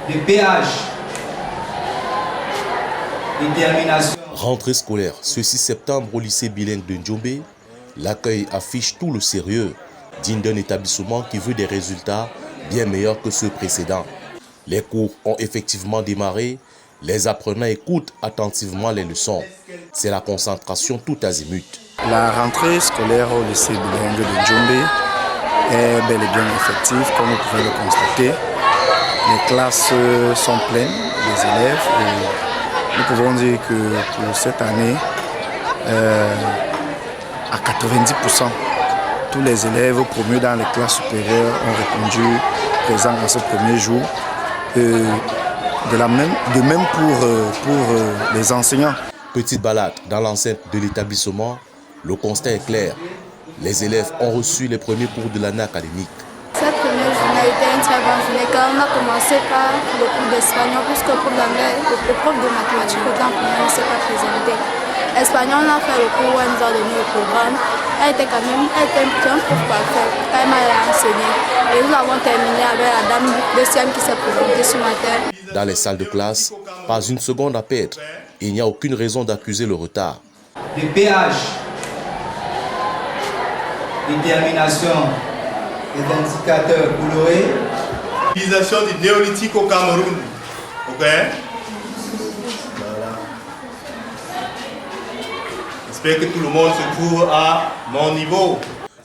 de péage, détermination. Rentrée scolaire ce 6 septembre au lycée bilingue de Ndjombe, l'accueil affiche tout le sérieux digne d'un établissement qui veut des résultats bien meilleurs que ceux précédents. Les cours ont effectivement démarré, les apprenants écoutent attentivement les leçons. C'est la concentration tout azimut. La rentrée scolaire au lycée bilingue de Ndjombe est bel et bien effective, comme vous pouvez le constater. Les classes sont pleines, les élèves, et nous pouvons dire que pour cette année, à 90%, tous les élèves promus dans les classes supérieures ont répondu présents en ce premier jour. De même pour les enseignants. Petite balade dans l'enceinte de l'établissement, le constat est clair. Les élèves ont reçu les premiers cours de l'année académique. Cette première journée a été une très bonne journée car on a commencé par le cours d'espagnol puisque pour l'anglais, le prof de mathématiques autant pour nous ne s'est pas présenté. Espagnol, on a fait le cours, elle nous a donné le programme. Elle était un prof parfait, elle m'a enseigné. Et nous avons terminé avec la dame deuxième qui s'est présentée ce matin. Dans les salles de classe, pas une seconde à perdre. Il n'y a aucune raison d'accuser le retard. De péage, détermination, les indicateurs colorés. L'utilisation du néolithique au Cameroun. Ok? Voilà. J'espère que tout le monde se trouve à mon niveau.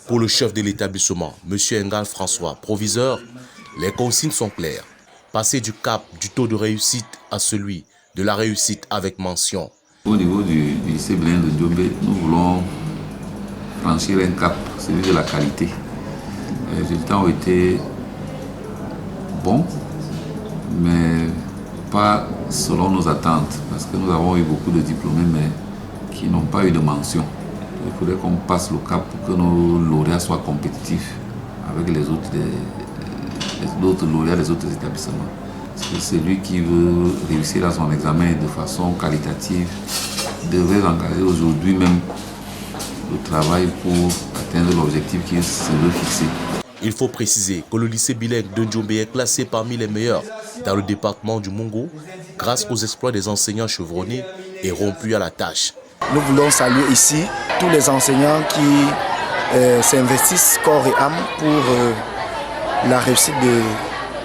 Pour le chef de l'établissement, M. Engal François, proviseur, les consignes sont claires. Passer du cap du taux de réussite à celui de la réussite avec mention. Au niveau du lycée bilingue de Ndjombe, nous voulons franchir un cap, celui de la qualité. Les résultats ont été bons, mais pas selon nos attentes, parce que nous avons eu beaucoup de diplômés, mais qui n'ont pas eu de mention. Il faudrait qu'on passe le cap pour que nos lauréats soient compétitifs avec les autres lauréats des autres établissements. Parce que celui qui veut réussir à son examen de façon qualitative devrait engager aujourd'hui même le travail pour atteindre l'objectif qu'il se veut fixer. Il faut préciser que le lycée bilingue de Ndjombe est classé parmi les meilleurs dans le département du Mungo grâce aux exploits des enseignants chevronnés et rompus à la tâche. Nous voulons saluer ici tous les enseignants qui s'investissent corps et âme pour la réussite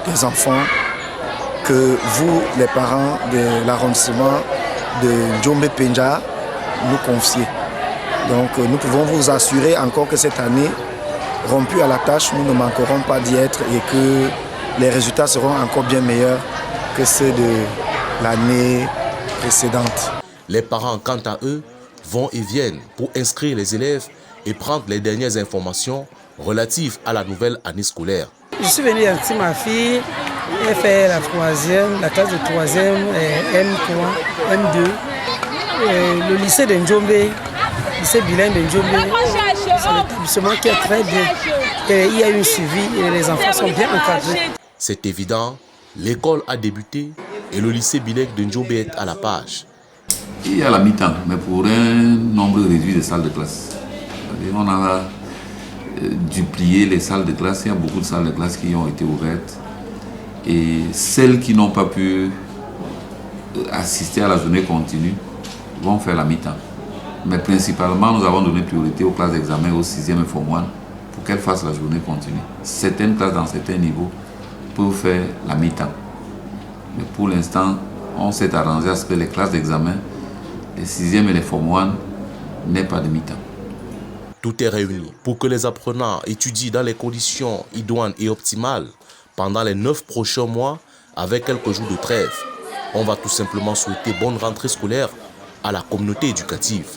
des enfants que vous, les parents de l'arrondissement de Ndjombe Penja, nous confiez. Donc nous pouvons vous assurer encore que cette année, rompus à la tâche, nous ne manquerons pas d'y être et que les résultats seront encore bien meilleurs que ceux de l'année précédente. Les parents, quant à eux, vont et viennent pour inscrire les élèves et prendre les dernières informations relatives à la nouvelle année scolaire. Je suis venu avec ma fille, elle fait la classe de 3e, M3, M2. Le lycée de Ndjombe, lycée bilingue de Ndjombe, c'est un établissement qui est très bien. Et il y a eu un suivi et les enfants sont bien encadrés. C'est évident, l'école a débuté et le lycée bilingue de Ndjombe est à la page. Il y a la mi-temps, mais pour un nombre réduit de salles de classe. On a duplié les salles de classe, il y a beaucoup de salles de classe qui ont été ouvertes. Et celles qui n'ont pas pu assister à la journée continue vont faire la mi-temps. Mais principalement, nous avons donné priorité aux classes d'examen au 6e et Form 1 pour qu'elles fassent la journée continue. Certaines classes dans certains niveaux peuvent faire la mi-temps. Mais pour l'instant, on s'est arrangé à ce que les classes d'examen, les 6e et les Form 1, n'aient pas de mi-temps. Tout est réuni pour que les apprenants étudient dans les conditions idoines et optimales pendant les 9 prochains mois avec quelques jours de trêve. On va tout simplement souhaiter bonne rentrée scolaire à la communauté éducative.